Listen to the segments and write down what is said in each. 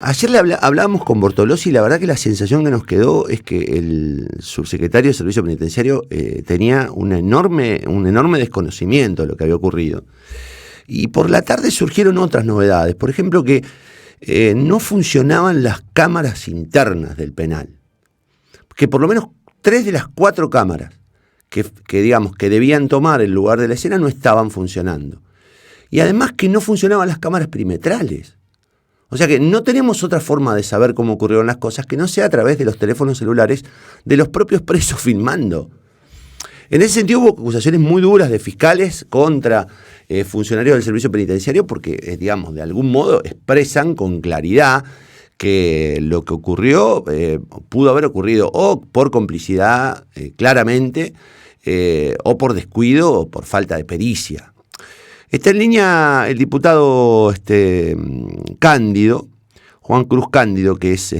Ayer hablábamos con Bortolossi y la verdad que la sensación que nos quedó es que el subsecretario de Servicio Penitenciario tenía un enorme desconocimiento de lo que había ocurrido. Y por la tarde surgieron otras novedades. Por ejemplo, que no funcionaban las cámaras internas del penal. Que por lo menos 3 de las 4 cámaras que debían tomar el lugar de la escena no estaban funcionando. Y además que no funcionaban las cámaras perimetrales. O sea que no tenemos otra forma de saber cómo ocurrieron las cosas que no sea a través de los teléfonos celulares de los propios presos filmando. En ese sentido hubo acusaciones muy duras de fiscales contra funcionarios del servicio penitenciario porque, digamos, de algún modo expresan con claridad que lo que ocurrió pudo haber ocurrido o por complicidad, claramente, o por descuido o por falta de pericia. Está en línea el diputado Cándido, Juan Cruz Cándido, que es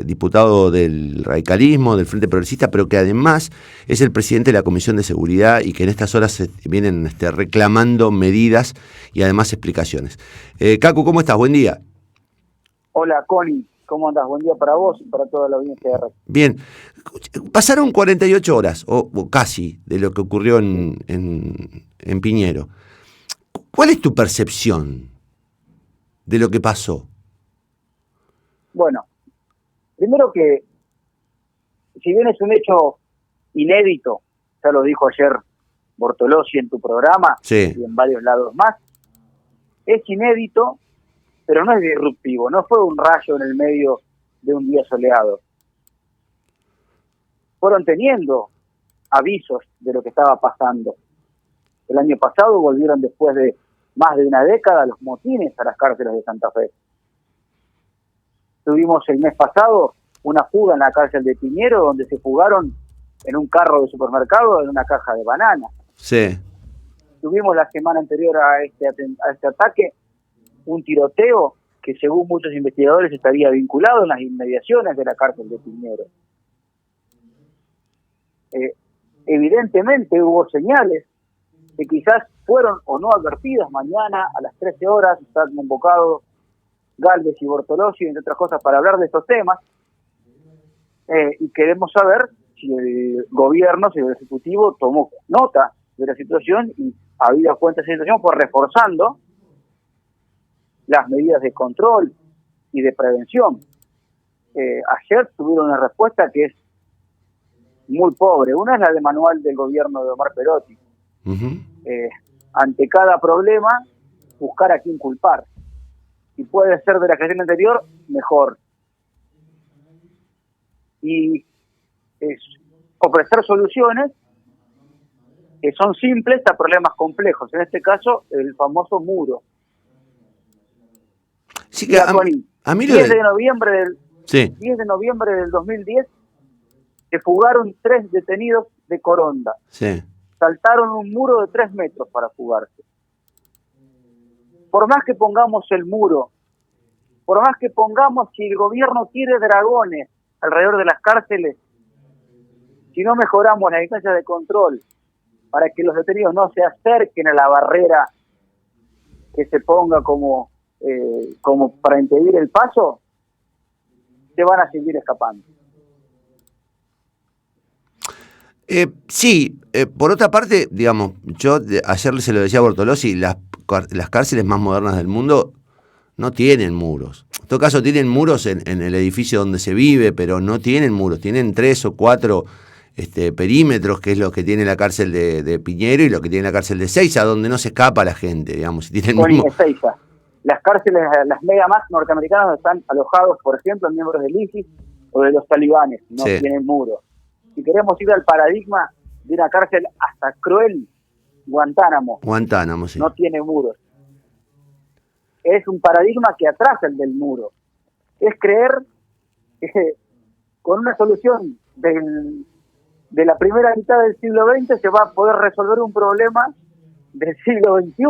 diputado del radicalismo, del Frente Progresista, pero que además es el presidente de la Comisión de Seguridad y que en estas horas vienen reclamando medidas y además explicaciones. Cacu, ¿cómo estás? Buen día. Hola, Connie. ¿Cómo andas? Buen día para vos y para toda la audiencia de RT. Bien. Pasaron 48 horas, o casi, de lo que ocurrió en Piñero. ¿Cuál es tu percepción de lo que pasó? Bueno, primero que, si bien es un hecho inédito, ya lo dijo ayer Bortolossi en tu programa, Sí. Y en varios lados más, es inédito, pero no es disruptivo, no fue un rayo en el medio de un día soleado. Fueron teniendo avisos de lo que estaba pasando. El año pasado volvieron después de más de una década los motines a las cárceles de Santa Fe. Tuvimos el mes pasado una fuga en la cárcel de Piñero donde se fugaron en un carro de supermercado en una caja de banana. Sí. Tuvimos la semana anterior a este ataque un tiroteo que según muchos investigadores estaría vinculado en las inmediaciones de la cárcel de Piñero. Evidentemente hubo señales que quizás fueron o no advertidas. Mañana a las 13 horas están convocados Gálvez y Bortolossi, entre otras cosas, para hablar de estos temas, y queremos saber si el gobierno, si el Ejecutivo tomó nota de la situación y, habida cuenta de esa situación, fue reforzando las medidas de control y de prevención. Ayer tuvieron una respuesta que es muy pobre. Una es la de manual del gobierno de Omar Perotti. Uh-huh. Ante cada problema, buscar a quién culpar. Si puede ser de la gestión anterior, mejor. Y ofrecer soluciones que son simples a problemas complejos. En este caso, el famoso muro. Sí, que a mí 10 de noviembre del sí. 10 de noviembre del 2010 se fugaron 3 detenidos de Coronda. Sí. Saltaron un muro de 3 metros para fugarse. Por más que pongamos el muro, por más que pongamos, si el gobierno quiere dragones alrededor de las cárceles, si no mejoramos la distancia de control para que los detenidos no se acerquen a la barrera que se ponga como para impedir el paso, se van a seguir escapando. Sí, por otra parte, digamos, yo ayer se lo decía a Bortolossi, las cárceles más modernas del mundo no tienen muros. En todo caso tienen muros en el edificio donde se vive, pero no tienen muros, tienen 3 o 4 perímetros, que es lo que tiene la cárcel de Piñero y lo que tiene la cárcel de Seiza, donde no se escapa la gente, digamos. Si tienen Seiza. Las cárceles, las Megamax norteamericanas, están alojados, por ejemplo, miembros del ISIS o de los talibanes, no sí. Tienen muros. Si queremos ir al paradigma de una cárcel hasta cruel, Guantánamo, sí. No tiene muros. Es un paradigma que atrasa el del muro. Es creer que con una solución de la primera mitad del siglo XX se va a poder resolver un problema del siglo XXI.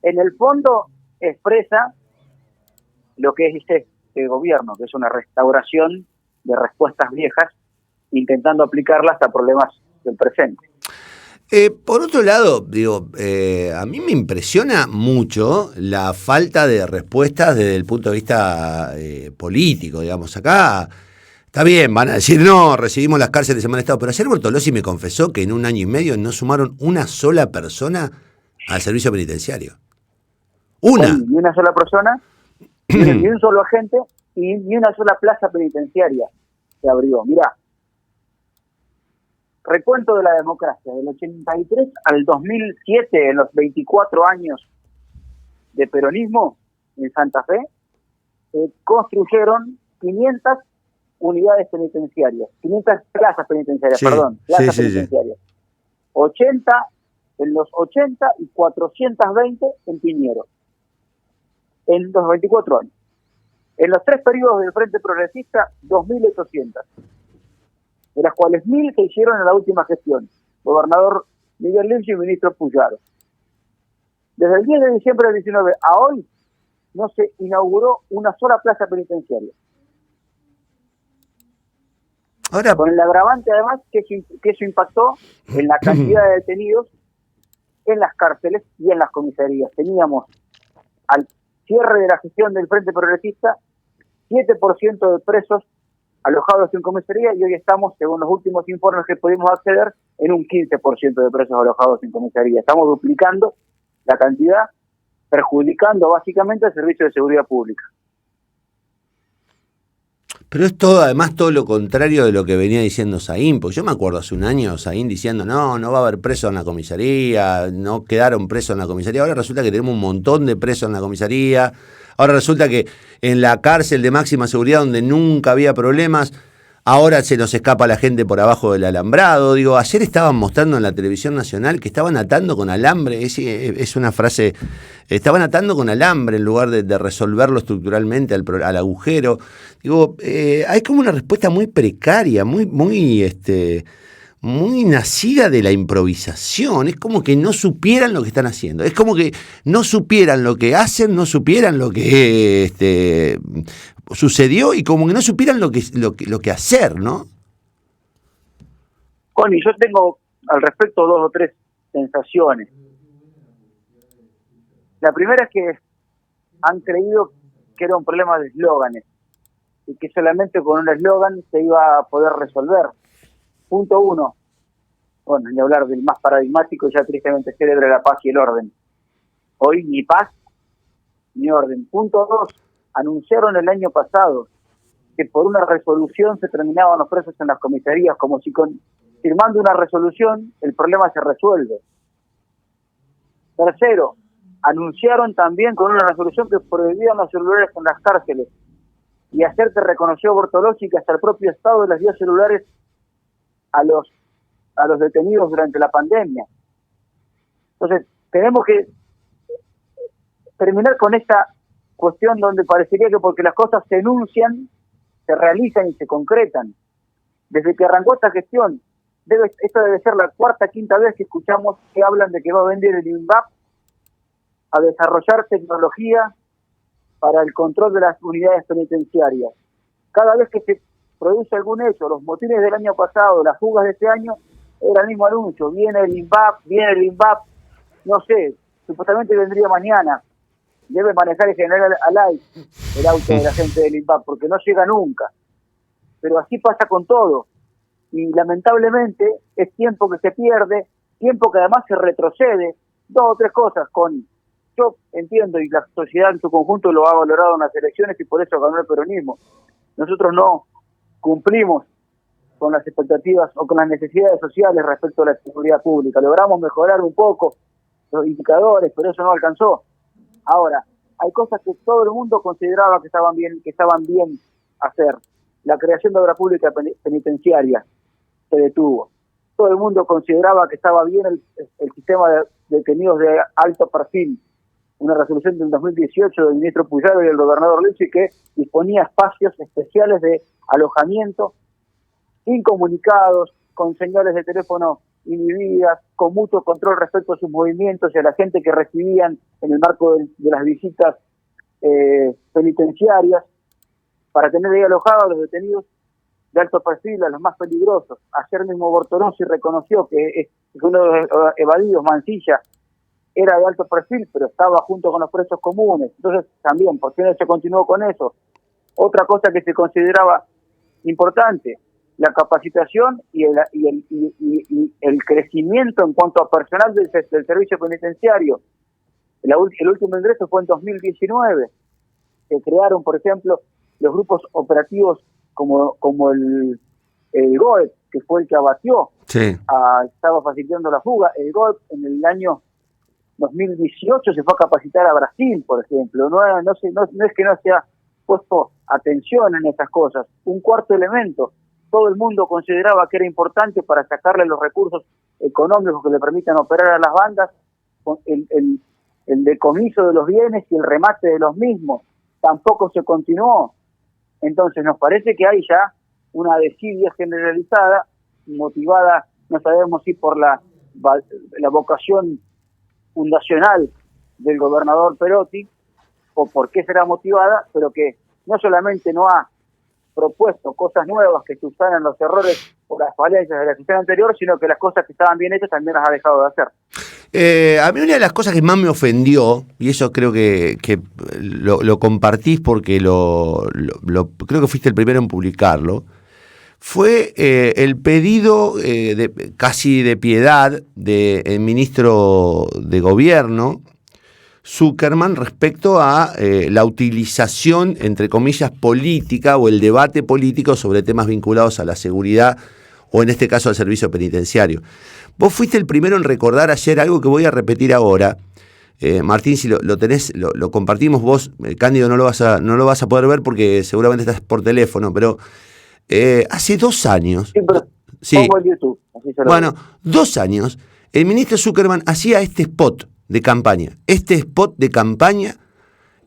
En el fondo expresa lo que es este gobierno, que es una restauración de respuestas viejas, intentando aplicarlas a problemas del presente. Por otro lado, digo, a mí me impresiona mucho la falta de respuestas desde el punto de vista político, digamos. Acá está bien, van a decir, no, recibimos las cárceles en mal estado, pero ayer Bortolossi me confesó que en 1 año y medio no sumaron una sola persona al servicio penitenciario. Una. Ni una sola persona, ni un solo agente, y ni una sola plaza penitenciaria se abrió. Mirá, recuento de la democracia, del 83 al 2007, en los 24 años de peronismo en Santa Fe, construyeron 500 unidades penitenciarias, 500 plazas penitenciarias, Sí, plazas sí. penitenciarias. 80 en los 80 y 420 en Piñero, en los 24 años. En los 3 periodos del Frente Progresista, 2.800, de las cuales 1.000 se hicieron en la última gestión, gobernador Miguel Lynch y ministro Puyaro. Desde el 10 de diciembre del 19 a hoy, no se inauguró una sola plaza penitenciaria. Ahora, Con el agravante, además, que eso impactó en la cantidad de detenidos en las cárceles y en las comisarías. Teníamos, al cierre de la gestión del Frente Progresista, 7% de presos alojados en comisaría, y hoy estamos, según los últimos informes que pudimos acceder, en un 15% de presos alojados en comisaría. Estamos duplicando la cantidad, perjudicando básicamente al servicio de seguridad pública. pero es todo, además, todo lo contrario de lo que venía diciendo Saín, porque yo me acuerdo hace un año Saín diciendo, no va a haber presos en la comisaría, no quedaron presos en la comisaría. Ahora resulta que tenemos un montón de presos en la comisaría. Ahora resulta que en la cárcel de máxima seguridad, donde nunca había problemas, ahora se nos escapa la gente por abajo del alambrado. Digo, ayer estaban mostrando en la televisión nacional que estaban atando con alambre, es una frase, estaban atando con alambre en lugar de resolverlo estructuralmente al agujero. Digo, hay como una respuesta muy precaria, muy nacida de la improvisación. Es como que no supieran lo que están haciendo. Es como que no supieran lo que hacen, no supieran lo que sucedió, y como que no supieran lo que hacer, ¿no? Connie, yo tengo al respecto 2 o 3 sensaciones. La primera es que han creído que era un problema de eslóganes y que solamente con un eslogan se iba a poder resolver. Punto 1. Bueno, ni hablar del más paradigmático, ya tristemente célebre, la paz y el orden. Hoy ni paz ni orden. Punto 2. Anunciaron el año pasado que por una resolución se terminaban los presos en las comisarías, como si firmando una resolución el problema se resuelve. Tercero, anunciaron también con una resolución que prohibían los celulares en las cárceles, y ayer te reconoció Bortolossi que hasta el propio Estado les dio celulares a los detenidos durante la pandemia. Entonces, tenemos que terminar con esta cuestión donde parecería que porque las cosas se enuncian, se realizan y se concretan. Desde que arrancó esta gestión, esta debe ser la 4ª, 5ª vez que escuchamos que hablan de que va a vender el INVAP a desarrollar tecnología para el control de las unidades penitenciarias. Cada vez que se produce algún hecho, los motines del año pasado, las fugas de este año, era el mismo anuncio: viene el INVAP, no sé, supuestamente vendría mañana. Debe manejar el general Alay el auto de la gente del INVAP, porque no llega nunca. Pero así pasa con todo. Y lamentablemente es tiempo que se pierde, tiempo que además se retrocede. 2 o 3 cosas, yo entiendo, y la sociedad en su conjunto lo ha valorado en las elecciones, y por eso ganó el peronismo. Nosotros no cumplimos con las expectativas o con las necesidades sociales respecto a la seguridad pública. Logramos mejorar un poco los indicadores, pero eso no alcanzó. Ahora, hay cosas que todo el mundo consideraba que estaban bien hacer. La creación de obra pública penitenciaria se detuvo. Todo el mundo consideraba que estaba bien el sistema de detenidos de alto perfil. Una resolución del 2018 del ministro Puyaro y del gobernador Lynch que disponía espacios especiales de alojamiento incomunicados, con señales de teléfono inhibidas, con mutuo control respecto a sus movimientos y a la gente que recibían en el marco de las visitas penitenciarias, para tener ahí alojados a los detenidos de alto perfil, a los más peligrosos. Ayer mismo Bortolossi reconoció que uno de los evadidos, Mancilla, era de alto perfil, pero estaba junto con los presos comunes. Entonces, también, ¿por qué no se continuó con eso? Otra cosa que se consideraba importante, la capacitación y el crecimiento en cuanto a personal del servicio penitenciario. El último ingreso fue en 2019. Se crearon, por ejemplo, los grupos operativos como el GOEP, que fue el que abatió, estaba facilitando la fuga. El GOEP en el año 2018 se fue a capacitar a Brasil, por ejemplo. No es que no se ha puesto atención en esas cosas. Un cuarto elemento, todo el mundo consideraba que era importante para sacarle los recursos económicos que le permitan operar a las bandas, el decomiso de los bienes y el remate de los mismos. Tampoco se continuó. Entonces nos parece que hay ya una desidia generalizada, motivada, no sabemos si por la vocación fundacional del gobernador Perotti, o por qué será motivada, pero que no solamente no ha propuesto cosas nuevas que subsanan los errores o las falencias de la gestión anterior, sino que las cosas que estaban bien hechas también las ha dejado de hacer. A mí una de las cosas que más me ofendió, y eso creo que lo compartís porque creo que fuiste el primero en publicarlo, fue el pedido casi de piedad del ministro de Gobierno, Zuckerman, respecto a la utilización, entre comillas, política o el debate político sobre temas vinculados a la seguridad o en este caso al servicio penitenciario. Vos fuiste el primero en recordar ayer algo que voy a repetir ahora. Martín, si lo tenés, lo compartimos vos, Cándido no lo vas a poder ver porque seguramente estás por teléfono, pero hace 2 años... Sí, pongo en YouTube. Bueno, 2 años, el ministro Zuckerman hacía este spot de campaña,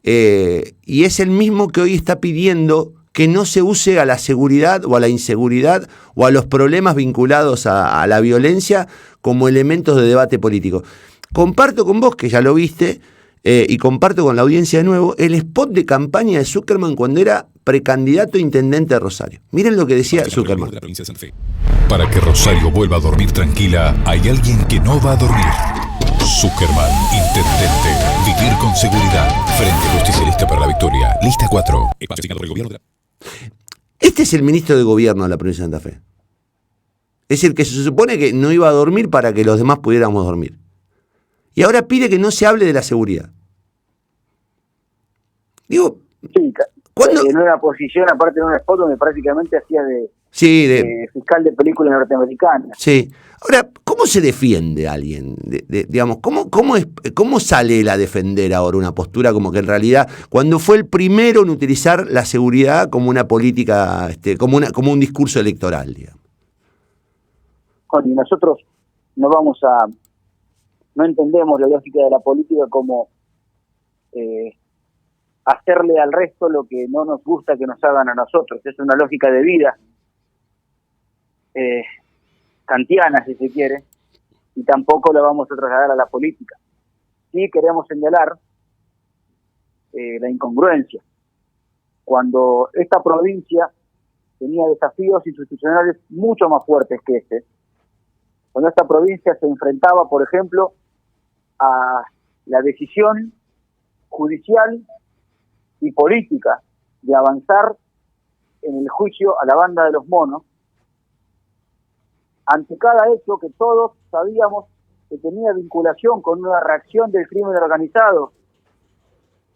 y es el mismo que hoy está pidiendo que no se use a la seguridad o a la inseguridad o a los problemas vinculados a la violencia como elementos de debate político. Comparto con vos, que ya lo viste, y comparto con la audiencia de nuevo, el spot de campaña de Zuckerman cuando era precandidato a intendente de Rosario. Miren lo que decía Zuckerman. Para que Rosario vuelva a dormir tranquila, hay alguien que no va a dormir. Zuckerman, intendente. Vivir con seguridad. Frente Justicialista para la Victoria. Lista 4. Este es el ministro de Gobierno de la provincia de Santa Fe. Es el que se supone que no iba a dormir para que los demás pudiéramos dormir. Y ahora pide que no se hable de la seguridad. Digo, sí, ¿cuándo? En una posición, aparte de un spot donde prácticamente hacía de fiscal de película norteamericana. Sí. Ahora, ¿cómo se defiende a alguien? Digamos, ¿cómo sale él a defender ahora una postura como que en realidad, cuando fue el primero en utilizar la seguridad como una política, como un discurso electoral, digamos? Y nosotros no entendemos la lógica de la política como hacerle al resto lo que no nos gusta que nos hagan a nosotros. Es una lógica de vida, kantiana si se quiere, y tampoco la vamos a trasladar a la política. Sí queremos señalar la incongruencia. Cuando esta provincia tenía desafíos institucionales mucho más fuertes que este, cuando esta provincia se enfrentaba, por ejemplo, a la decisión judicial y política de avanzar en el juicio a la banda de los monos, ante cada hecho que todos sabíamos que tenía vinculación con una reacción del crimen organizado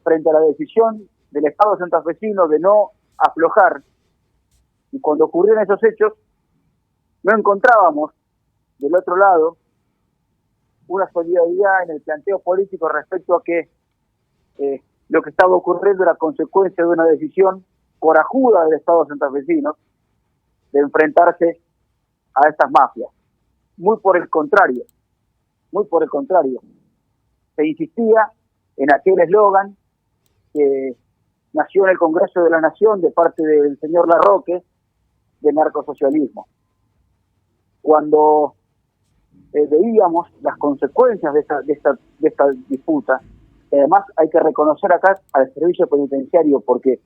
frente a la decisión del Estado santafesino de no aflojar, y cuando ocurrieron esos hechos, no encontrábamos del otro lado una solidaridad en el planteo político respecto a que lo que estaba ocurriendo era consecuencia de una decisión corajuda del Estado santafesino de enfrentarse a estas mafias. Muy por el contrario, se insistía en aquel eslogan que nació en el Congreso de la Nación de parte del señor Larroque, de narcosocialismo. Cuando veíamos las consecuencias de esta disputa, además hay que reconocer acá al servicio penitenciario, porque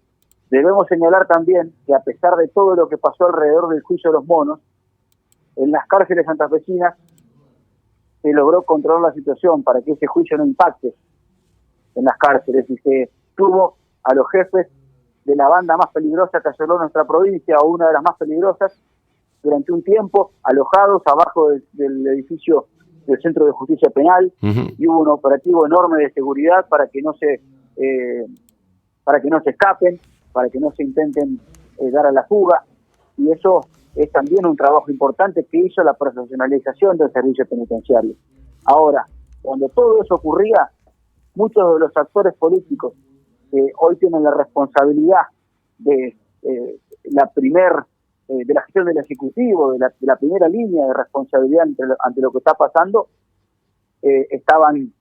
debemos señalar también que a pesar de todo lo que pasó alrededor del juicio de los monos, en las cárceles santafesinas se logró controlar la situación para que ese juicio no impacte en las cárceles y se tuvo a los jefes de la banda más peligrosa que asoló nuestra provincia, o una de las más peligrosas, durante un tiempo, alojados abajo del edificio del Centro de Justicia Penal, y hubo un operativo enorme de seguridad para que no se escapen, para que no se intenten dar a la fuga, y eso es también un trabajo importante que hizo la profesionalización del servicio penitenciario. Ahora, cuando todo eso ocurría, muchos de los actores políticos que hoy tienen la responsabilidad de de la gestión del Ejecutivo, de la primera línea de responsabilidad ante lo que está pasando, estaban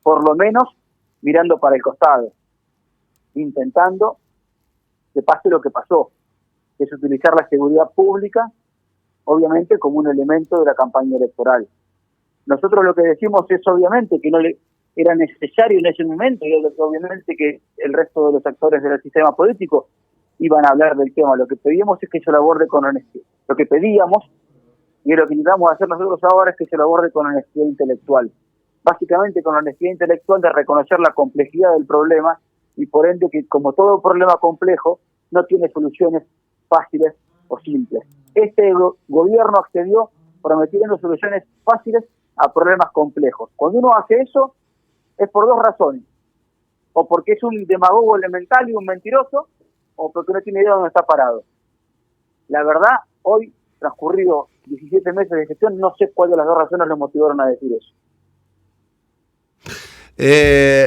por lo menos mirando para el costado, intentando que pase lo que pasó, que es utilizar la seguridad pública, obviamente, como un elemento de la campaña electoral. Nosotros lo que decimos es, obviamente, que no era necesario en ese momento, y obviamente que el resto de los actores del sistema político iban a hablar del tema. Lo que pedíamos es que se lo aborde con honestidad. Lo que pedíamos, y lo que intentamos hacer nosotros ahora, es que se lo aborde con honestidad intelectual. Básicamente con honestidad intelectual de reconocer la complejidad del problema, y por ende que, como todo problema complejo, no tiene soluciones fáciles o simples. Este gobierno accedió prometiendo soluciones fáciles a problemas complejos. Cuando uno hace eso, es por dos razones: o porque es un demagogo elemental y un mentiroso, o porque no tiene idea de dónde está parado. La verdad, hoy, transcurrido 17 meses de gestión, no sé cuál de las dos razones lo motivaron a decir eso.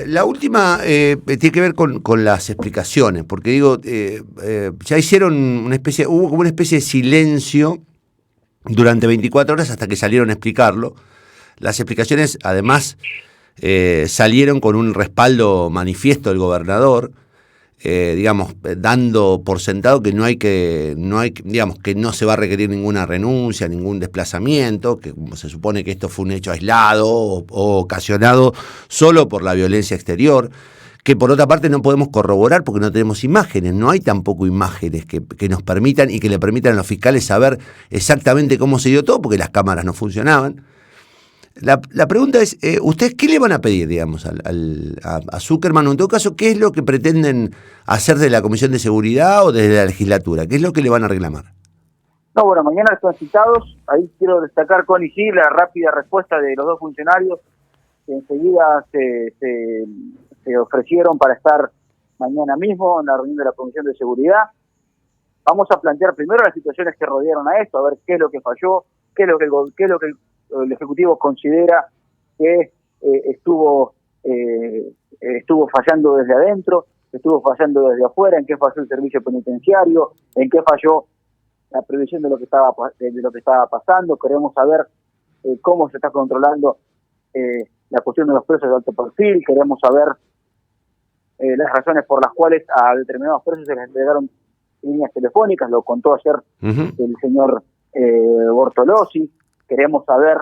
La última tiene que ver con las explicaciones, porque digo, ya hicieron hubo como una especie de silencio durante 24 horas hasta que salieron a explicarlo. Las explicaciones, además, salieron con un respaldo manifiesto del gobernador, dando por sentado que que no se va a requerir ninguna renuncia, ningún desplazamiento, que se supone que esto fue un hecho aislado o ocasionado solo por la violencia exterior, que por otra parte no podemos corroborar porque no tenemos imágenes, no hay tampoco imágenes que nos permitan y que le permitan a los fiscales saber exactamente cómo se dio todo, porque las cámaras no funcionaban. La pregunta es, ¿ustedes qué le van a pedir, digamos, a Zuckerman? O en todo caso, ¿qué es lo que pretenden hacer de la Comisión de Seguridad o desde la legislatura? ¿Qué es lo que le van a reclamar? No, bueno, mañana están citados. Ahí quiero destacar con la rápida respuesta de los dos funcionarios que enseguida se ofrecieron para estar mañana mismo en la reunión de la Comisión de Seguridad. Vamos a plantear primero las situaciones que rodearon a esto, a ver qué es lo que falló, qué es lo que el Ejecutivo considera que estuvo fallando desde adentro, estuvo fallando desde afuera, en qué falló el servicio penitenciario, en qué falló la previsión de lo que estaba pasando. Queremos saber cómo se está controlando la cuestión de los presos de alto perfil. Queremos saber las razones por las cuales a determinados presos se les entregaron líneas telefónicas. Lo contó ayer el señor Bortolossi. Queremos saber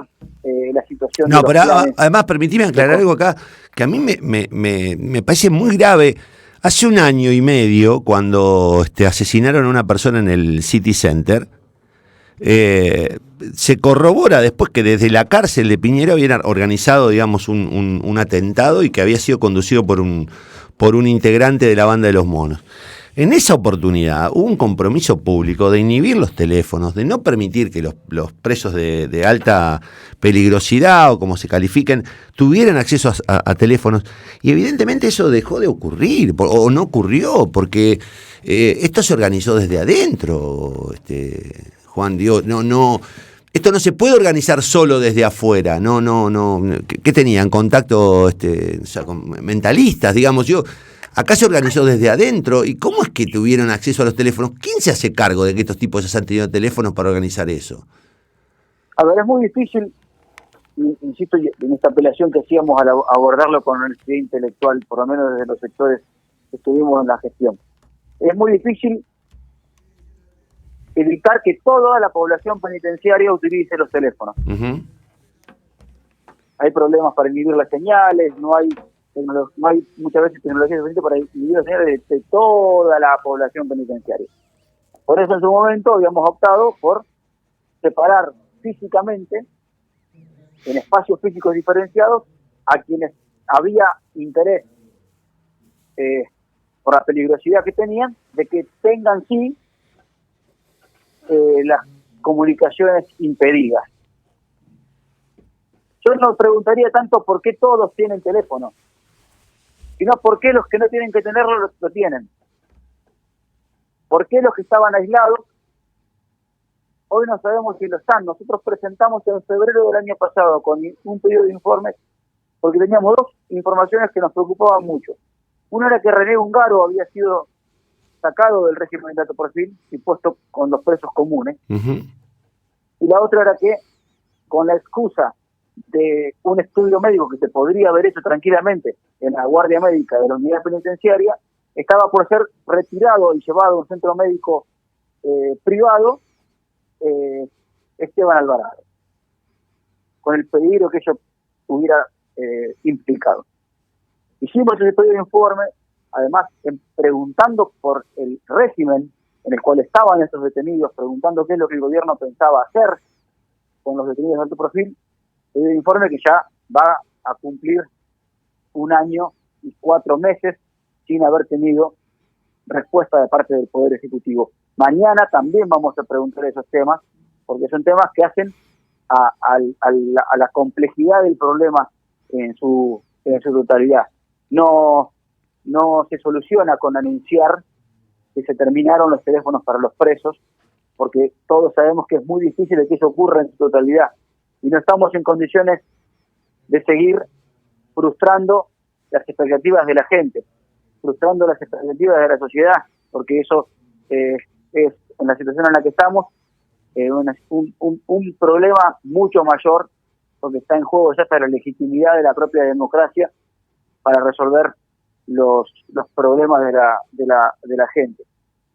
la situación. No, pero además, permitime aclarar algo acá, que a mí me parece muy grave. Hace 1 año y medio, cuando asesinaron a una persona en el City Center, se corrobora después que desde la cárcel de Piñera habían organizado, digamos, un atentado y que había sido conducido por un integrante de la banda de los monos. En esa oportunidad hubo un compromiso público de inhibir los teléfonos, de no permitir que los presos de alta peligrosidad o como se califiquen tuvieran acceso a teléfonos, y evidentemente eso dejó de ocurrir o no ocurrió porque esto se organizó desde adentro, Juan, digo, no, esto no se puede organizar solo desde afuera, no, ¿qué tenían? Contacto con mentalistas, digamos, acá se organizó desde adentro. ¿Y cómo es que tuvieron acceso a los teléfonos? ¿Quién se hace cargo de que estos tipos hayan tenido teléfonos para organizar eso? A ver, es muy difícil, insisto, en esta apelación que hacíamos al abordarlo con honestidad intelectual, por lo menos desde los sectores que estuvimos en la gestión. Es muy difícil evitar que toda la población penitenciaria utilice los teléfonos. Uh-huh. Hay problemas para inhibir las señales, no hay muchas veces tecnología suficiente para inhibir las señales de toda la población penitenciaria. Por eso en su momento habíamos optado por separar físicamente en espacios físicos diferenciados a quienes había interés por la peligrosidad que tenían, de que tengan sí las comunicaciones impedidas. Yo no preguntaría tanto por qué todos tienen teléfono, sino por qué los que no tienen que tenerlo lo tienen. ¿Por qué los que estaban aislados hoy no sabemos si lo están? Nosotros presentamos en febrero del año pasado con un pedido de informes porque teníamos dos informaciones que nos preocupaban mucho. Una era que René Ungaro había sido sacado del régimen de alto perfil y puesto con los presos comunes. Uh-huh. Y la otra era que, con la excusa de un estudio médico que se podría haber hecho tranquilamente en la guardia médica de la unidad penitenciaria, estaba por ser retirado y llevado a un centro médico privado Esteban Alvarado, con el peligro que ello hubiera implicado. Hicimos ese pedido de informe, además preguntando por el régimen en el cual estaban estos detenidos, preguntando qué es lo que el gobierno pensaba hacer con los detenidos de alto perfil. Pedido de informe que ya va a cumplir 1 año y 4 meses sin haber tenido respuesta de parte del Poder Ejecutivo. Mañana también vamos a preguntar esos temas, porque son temas que hacen a la complejidad del problema en su totalidad. No se soluciona con anunciar que se terminaron los teléfonos para los presos, porque todos sabemos que es muy difícil de que eso ocurra en su totalidad, y no estamos en condiciones de seguir frustrando las expectativas de la gente, frustrando las expectativas de la sociedad, porque eso es, en la situación en la que estamos, un problema mucho mayor, porque está en juego ya hasta la legitimidad de la propia democracia para resolver los problemas de la gente.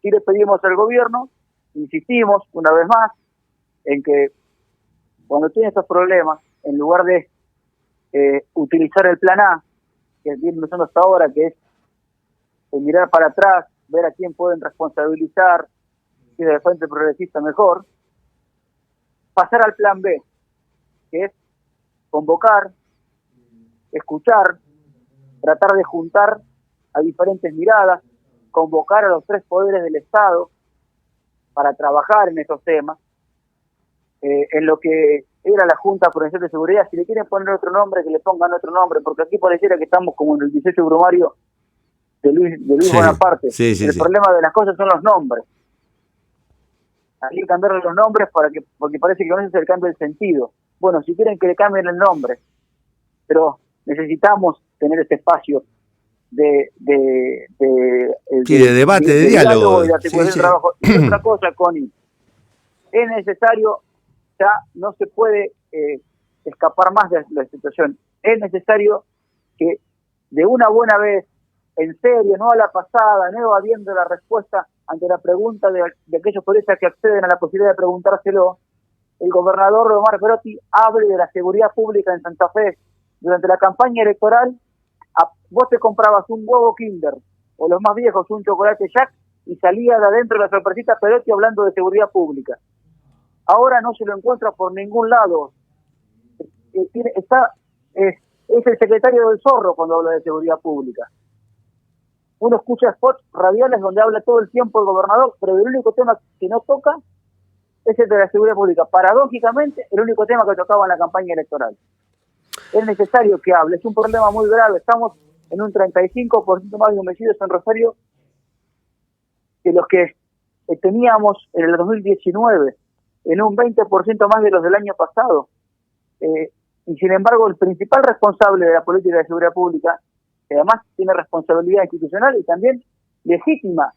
Y le pedimos al gobierno, insistimos una vez más, en que cuando tiene estos problemas, en lugar de utilizar el plan A, que viene usando hasta ahora, que es mirar para atrás, ver a quién pueden responsabilizar, si es del Frente Progresista mejor, pasar al plan B, que es convocar, escuchar, tratar de juntar a diferentes miradas, convocar a los 3 poderes del Estado para trabajar en estos temas, en lo que era la Junta Provincial de Seguridad. Si le quieren poner otro nombre, que le pongan otro nombre, porque aquí pareciera que estamos como en el 18 brumario de Luis Sí, Bonaparte. sí. El problema de las cosas son los nombres. Hay que cambiarle los nombres porque parece que con eso se le cambia el sentido. Bueno, si quieren que le cambien el nombre, pero necesitamos tener este espacio de debate, de diálogo. Y de articulación de trabajo. Y otra cosa, Connie, es necesario, ya no se puede escapar más de la situación, es necesario que de una buena vez, en serio, no a la pasada, no habiendo la respuesta ante la pregunta de aquellos periodistas que acceden a la posibilidad de preguntárselo, el gobernador Omar Perotti hable de la seguridad pública en Santa Fe. Durante la campaña electoral, vos te comprabas un huevo Kinder, o los más viejos, un chocolate Jack, y salía de adentro de la sorpresita Perotti hablando de seguridad pública. Ahora no se lo encuentra por ningún lado. Es el secretario del Zorro cuando habla de seguridad pública. Uno escucha spots radiales donde habla todo el tiempo el gobernador, pero el único tema que no toca es el de la seguridad pública. Paradójicamente, el único tema que tocaba en la campaña electoral. Es necesario que hable, es un problema muy grave. Estamos en un 35% más de homicidios en Rosario que los que teníamos en el 2019, en un 20% más de los del año pasado. Y sin embargo, el principal responsable de la política de seguridad pública, que además tiene responsabilidad institucional y también legítima,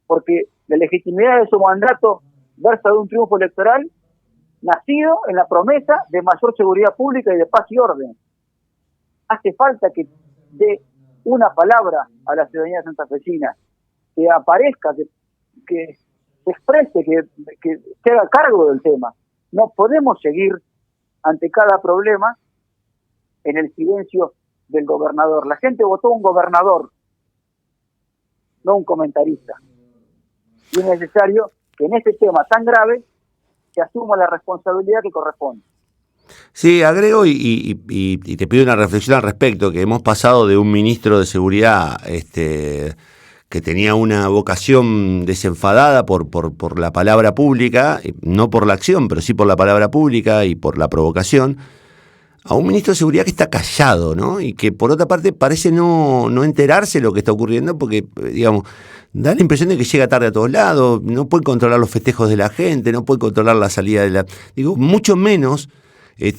porque la legitimidad de su mandato versa de un triunfo electoral nacido en la promesa de mayor seguridad pública y de paz y orden. Hace falta que dé una palabra a la ciudadanía santafesina, que aparezca, que se exprese, que se haga cargo del tema. No podemos seguir ante cada problema en el silencio del gobernador. La gente votó un gobernador, no un comentarista. Y es necesario que en este tema tan grave se asuma la responsabilidad que corresponde. Sí, agrego y te pido una reflexión al respecto, que hemos pasado de un ministro de Seguridad que tenía una vocación desenfadada por la palabra pública, no por la acción, pero sí por la palabra pública y por la provocación, a un ministro de Seguridad que está callado, ¿no? Y que por otra parte parece no enterarse de lo que está ocurriendo porque, digamos, da la impresión de que llega tarde a todos lados, no puede controlar los festejos de la gente, no puede controlar la salida de la... Digo, mucho menos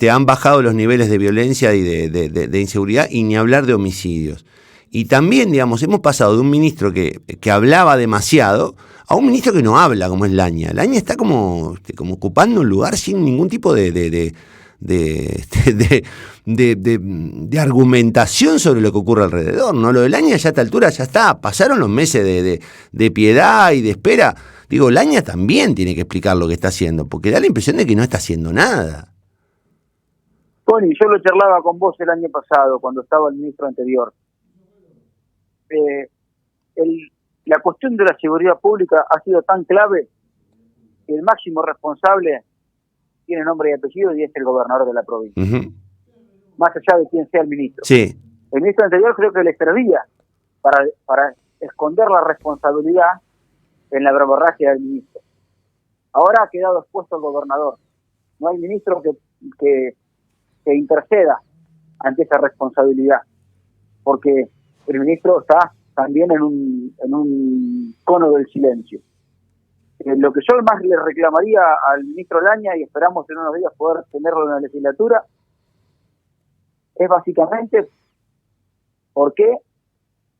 han bajado los niveles de violencia y de inseguridad, y ni hablar de homicidios. Y también, digamos, hemos pasado de un ministro que hablaba demasiado a un ministro que no habla, como es Laña. Laña está como ocupando un lugar sin ningún tipo de argumentación sobre lo que ocurre alrededor, ¿no? Lo de Laña ya a esta altura ya está, pasaron los meses de piedad y de espera. Digo, Laña también tiene que explicar lo que está haciendo, porque da la impresión de que no está haciendo nada. Tony, yo lo charlaba con vos el año pasado, cuando estaba el ministro anterior. La cuestión de la seguridad pública ha sido tan clave que el máximo responsable tiene nombre y apellido y es el gobernador de la provincia. Uh-huh. Más allá de quién sea el ministro. Sí. El ministro anterior creo que le servía para esconder la responsabilidad en la verborragia del ministro. Ahora ha quedado expuesto el gobernador. No hay ministro que interceda ante esa responsabilidad, porque el ministro está también en un cono del silencio. Lo que yo más le reclamaría al ministro Laña, y esperamos en unos días poder tenerlo en la legislatura, es básicamente por qué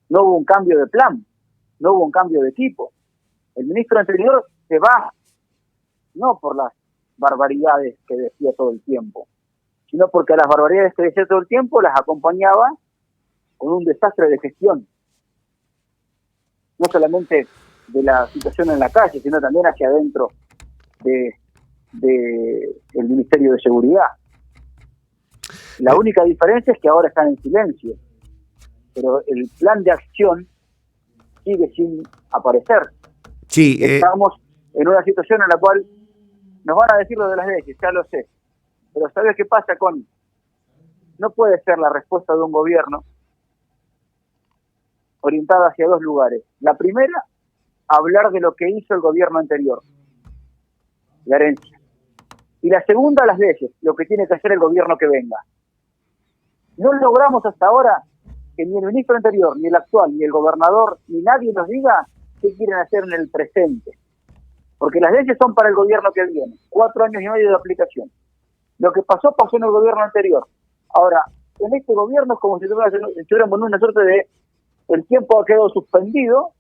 no hubo un cambio de plan, no hubo un cambio de equipo. El ministro anterior se va, no por las barbaridades que decía todo el tiempo, sino porque a las barbaridades que decía todo el tiempo las acompañaba con un desastre de gestión. No solamente de la situación en la calle, sino también hacia adentro del Ministerio de Seguridad. La única diferencia es que ahora están en silencio, pero el plan de acción sigue sin aparecer. Sí, estamos en una situación en la cual nos van a decir lo de las leyes, ya lo sé. Pero ¿sabes qué pasa, Connie? No puede ser la respuesta de un gobierno orientada hacia dos lugares. La primera, hablar de lo que hizo el gobierno anterior, la herencia. Y la segunda, las leyes, lo que tiene que hacer el gobierno que venga. No logramos hasta ahora que ni el ministro anterior, ni el actual, ni el gobernador, ni nadie nos diga qué quieren hacer en el presente. Porque las leyes son para el gobierno que viene, 4 años y medio de aplicación. Lo que pasó en el gobierno anterior. Ahora, en este gobierno es como si estuviéramos en una suerte de... El tiempo ha quedado suspendido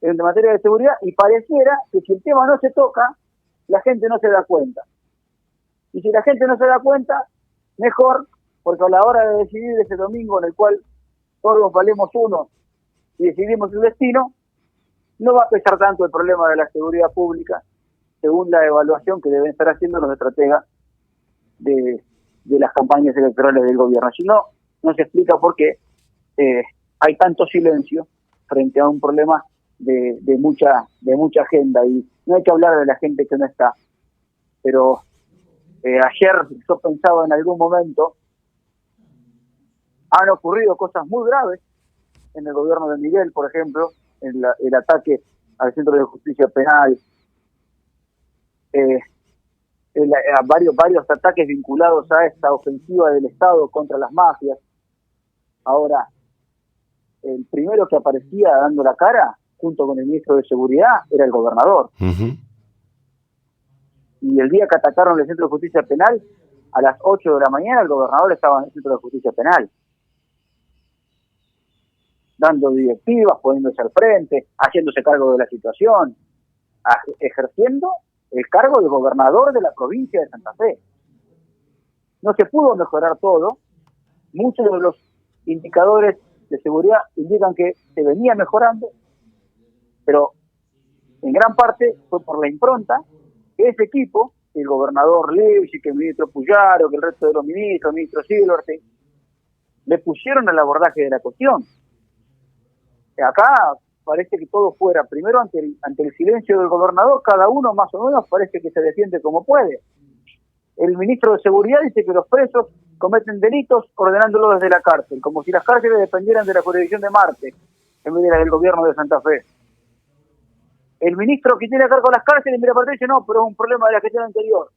en materia de seguridad y pareciera que si el tema no se toca, la gente no se da cuenta. Y si la gente no se da cuenta, mejor, porque a la hora de decidir ese domingo en el cual todos valemos uno y decidimos el destino, no va a pesar tanto el problema de la seguridad pública, según la evaluación que deben estar haciendo los estrategas de las campañas electorales del gobierno. Si no, no se explica por qué hay tanto silencio frente a un problema de mucha agenda, y no hay que hablar de la gente que no está. Pero ayer yo pensaba en algún momento, han ocurrido cosas muy graves en el gobierno de Miguel, por ejemplo, el ataque al Centro de Justicia Penal, varios ataques vinculados a esta ofensiva del Estado contra las mafias. Ahora, el primero que aparecía dando la cara, junto con el ministro de Seguridad, era el gobernador. Uh-huh. Y el día que atacaron el Centro de Justicia Penal, a las 8 de la mañana, el gobernador estaba en el Centro de Justicia Penal, dando directivas, poniéndose al frente, haciéndose cargo de la situación, ejerciendo el cargo de gobernador de la provincia de Santa Fe. No se pudo mejorar todo. Muchos de los indicadores de seguridad indican que se venía mejorando, pero en gran parte fue por la impronta que ese equipo, el gobernador Levy, que el ministro Puyaro, que el resto de los ministros, el ministro Silverstein, le pusieron al abordaje de la cuestión. Acá parece que todo fuera, primero ante el silencio del gobernador, cada uno más o menos parece que se defiende como puede. El ministro de Seguridad dice que los presos cometen delitos ordenándolos desde la cárcel, como si las cárceles dependieran de la jurisdicción de Marte, en vez de la del gobierno de Santa Fe. El ministro que tiene a cargo las cárceles mira para atrás y dice, no, pero es un problema de la gestión anterior,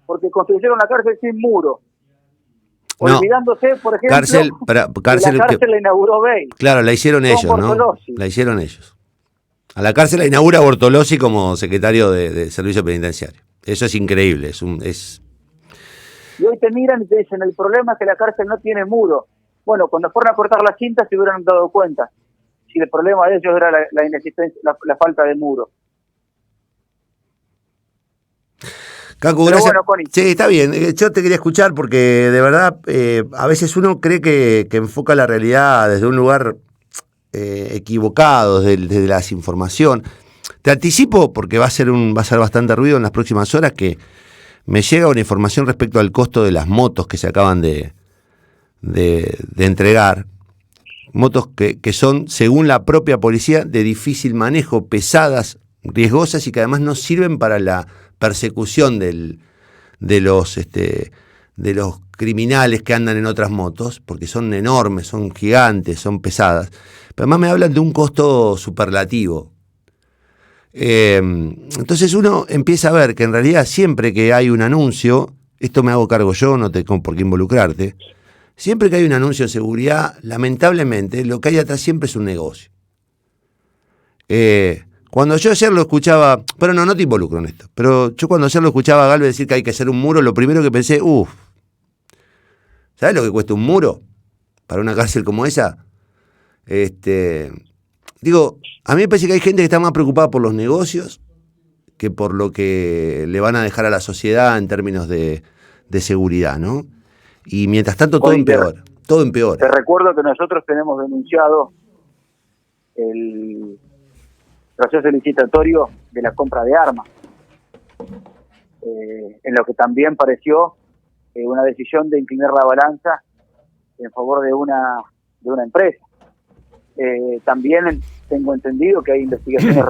porque construyeron la cárcel sin muro. No. Olvidándose, por ejemplo, cárcel la cárcel la inauguró Bey. Claro, la hicieron ellos, ¿no? La hicieron ellos. A la cárcel la inaugura Bortolossi como secretario de Servicio Penitenciario. Eso es increíble. Y hoy te miran y te dicen, el problema es que la cárcel no tiene muro. Bueno, cuando fueron a cortar las cintas se hubieran dado cuenta si el problema de ellos era la inexistencia, la falta de muro. Cacu, gracias. Bueno, Connie. Sí, está bien. Yo te quería escuchar porque de verdad a veces uno cree que enfoca la realidad desde un lugar equivocado, desde la desinformación. Te anticipo, porque va a ser bastante ruido en las próximas horas, que me llega una información respecto al costo de las motos que se acaban de entregar. Motos que son, según la propia policía, de difícil manejo, pesadas, riesgosas y que además no sirven para la persecución de los criminales que andan en otras motos, porque son enormes, son gigantes, son pesadas. Pero además me hablan de un costo superlativo. Entonces uno empieza a ver que en realidad siempre que hay un anuncio, esto me hago cargo yo, no tengo por qué involucrarte, siempre que hay un anuncio de seguridad, lamentablemente lo que hay atrás siempre es un negocio. Cuando yo ayer lo escuchaba, pero no te involucro en esto, pero yo cuando ayer lo escuchaba a Galvez decir que hay que hacer un muro, lo primero que pensé, ¿sabes lo que cuesta un muro para una cárcel como esa? Digo, a mí me parece que hay gente que está más preocupada por los negocios que por lo que le van a dejar a la sociedad en términos de seguridad, ¿no? Y mientras tanto todo empeora. Te recuerdo que nosotros tenemos denunciado el proceso licitatorio de la compra de armas, en lo que también pareció una decisión de inclinar la balanza en favor de una empresa. También tengo entendido que hay investigaciones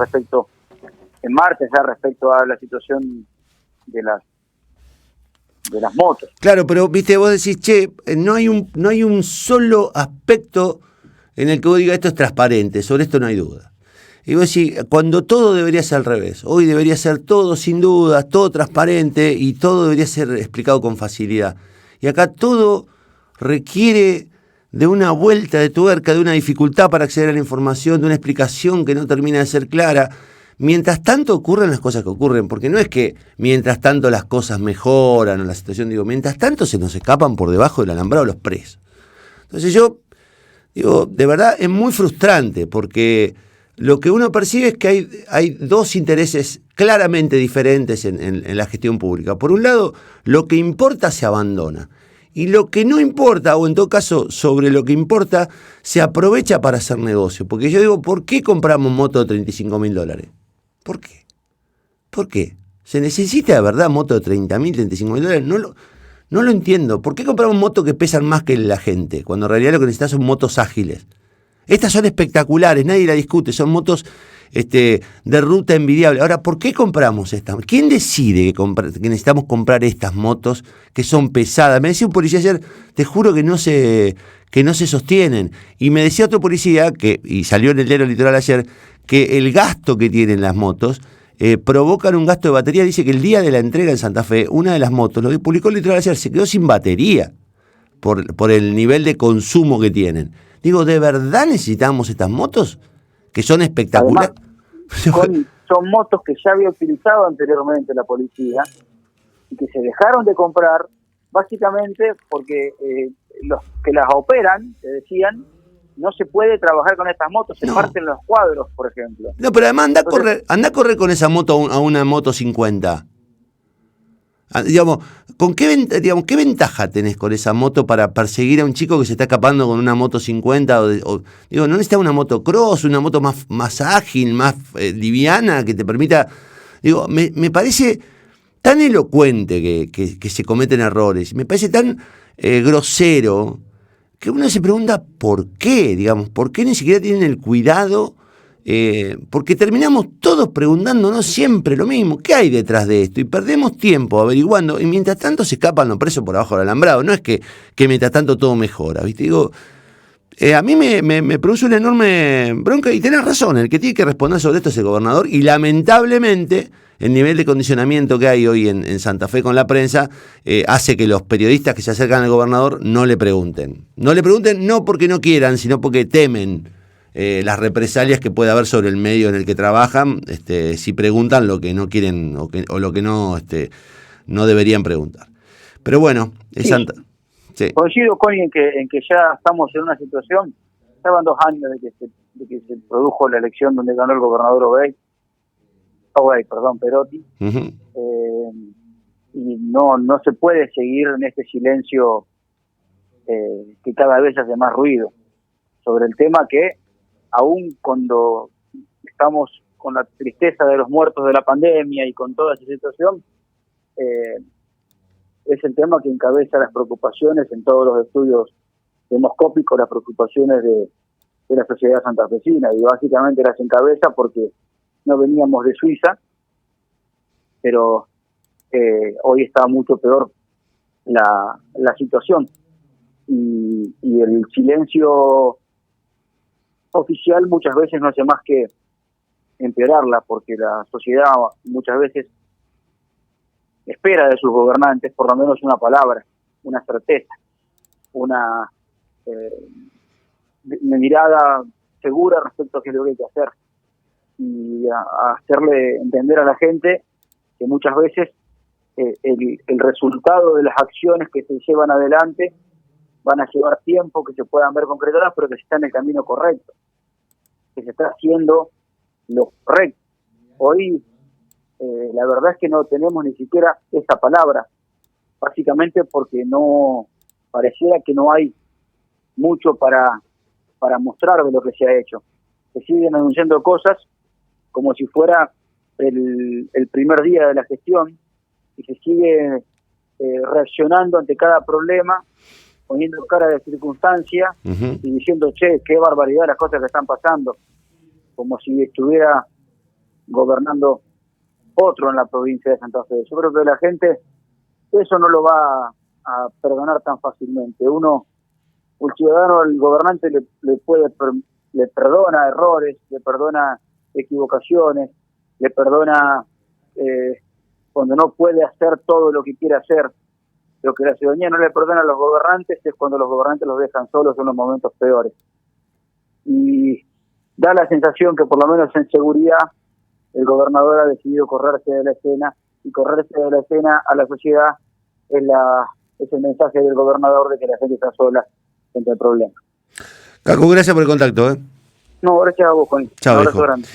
en marcha ya respecto a la situación de las motos. Claro, pero viste, vos decís, no hay un solo aspecto en el que vos digas esto es transparente, sobre esto no hay duda. Y vos decís, cuando todo debería ser al revés, hoy debería ser todo sin dudas, todo transparente y todo debería ser explicado con facilidad. Y acá todo requiere de una vuelta de tuerca, de una dificultad para acceder a la información, de una explicación que no termina de ser clara. Mientras tanto ocurren las cosas que ocurren, porque no es que mientras tanto las cosas mejoran o la situación, mientras tanto se nos escapan por debajo del alambrado los presos. Entonces yo digo, de verdad es muy frustrante, porque lo que uno percibe es que hay dos intereses claramente diferentes en la gestión pública. Por un lado, lo que importa se abandona. Y lo que no importa, o en todo caso sobre lo que importa, se aprovecha para hacer negocio. Porque yo digo, ¿por qué compramos moto de $35.000? ¿Por qué? ¿Por qué? ¿Se necesita de verdad moto de $30.000, $35.000? No lo entiendo. ¿Por qué compramos motos que pesan más que la gente? Cuando en realidad lo que necesitas son motos ágiles. Estas son espectaculares, nadie la discute, son motos de ruta envidiable. Ahora, ¿por qué compramos estas? ¿Quién decide que necesitamos comprar estas motos que son pesadas? Me decía un policía ayer, te juro que no se sostienen. Y me decía otro policía, y salió en el Diario Litoral ayer, que el gasto que tienen las motos provocan un gasto de batería. Dice que el día de la entrega en Santa Fe, una de las motos, lo que publicó el Litoral ayer, se quedó sin batería por el nivel de consumo que tienen. Digo, ¿de verdad necesitamos estas motos? Que son espectaculares. Además, son motos que ya había utilizado anteriormente la policía y que se dejaron de comprar básicamente porque los que las operan, te decían, no se puede trabajar con estas motos, se parten los cuadros, por ejemplo. No, pero además anda a correr con esa moto a una moto 50. Digamos, ¿qué ventaja tenés con esa moto para perseguir a un chico que se está escapando con una moto 50? No necesitas una moto cross, una moto más ágil, más liviana, que te permita... Me parece tan elocuente que se cometen errores, me parece tan grosero, que uno se pregunta por qué, ¿por qué ni siquiera tienen el cuidado porque terminamos todos preguntándonos siempre lo mismo, ¿qué hay detrás de esto? Y perdemos tiempo averiguando, y mientras tanto se escapan los presos por abajo del alambrado, no es que mientras tanto todo mejora, ¿viste? Digo, a mí me produce una enorme bronca, y tenés razón, el que tiene que responder sobre esto es el gobernador, y lamentablemente el nivel de condicionamiento que hay hoy en Santa Fe con la prensa hace que los periodistas que se acercan al gobernador no le pregunten. No le pregunten no porque no quieran, sino porque temen las represalias que puede haber sobre el medio en el que trabajan, si preguntan lo que no quieren o lo que no deberían preguntar. Pero bueno, es Santa. Sí. Coincido con en que ya estamos en una situación, estaban 2 años de que se produjo la elección donde ganó el gobernador Perotti, y no se puede seguir en este silencio que cada vez hace más ruido sobre el tema que, aún cuando estamos con la tristeza de los muertos de la pandemia y con toda esa situación, es el tema que encabeza las preocupaciones en todos los estudios demoscópicos, las preocupaciones de la sociedad santafesina, y básicamente las encabeza porque no veníamos de Suiza, pero hoy está mucho peor la situación, y el silencio oficial muchas veces no hace más que empeorarla, porque la sociedad muchas veces espera de sus gobernantes por lo menos una palabra, una certeza, una mirada segura respecto a qué es lo que hay que hacer, y a hacerle entender a la gente que muchas veces el resultado de las acciones que se llevan adelante van a llevar tiempo que se puedan ver concretadas, pero que se está en el camino correcto, que se está haciendo lo correcto. Hoy la verdad es que no tenemos ni siquiera esa palabra, básicamente porque no pareciera que no hay mucho para mostrar de lo que se ha hecho. Se siguen anunciando cosas como si fuera el primer día de la gestión, y se sigue reaccionando ante cada problema, poniendo cara de circunstancia y diciendo, che, qué barbaridad las cosas que están pasando, como si estuviera gobernando otro en la provincia de Santa Fe. Yo creo que la gente eso no lo va a perdonar tan fácilmente. Un ciudadano, el gobernante le perdona errores, le perdona equivocaciones, le perdona cuando no puede hacer todo lo que quiere hacer. Lo que la ciudadanía no le perdona a los gobernantes es cuando los gobernantes los dejan solos en los momentos peores. Y da la sensación que por lo menos en seguridad el gobernador ha decidido correrse de la escena, y correrse de la escena a la sociedad es el mensaje del gobernador de que la gente está sola frente al problema. Cacu, gracias por el contacto. No, gracias a vos, Juan. Chao, un abrazo grande.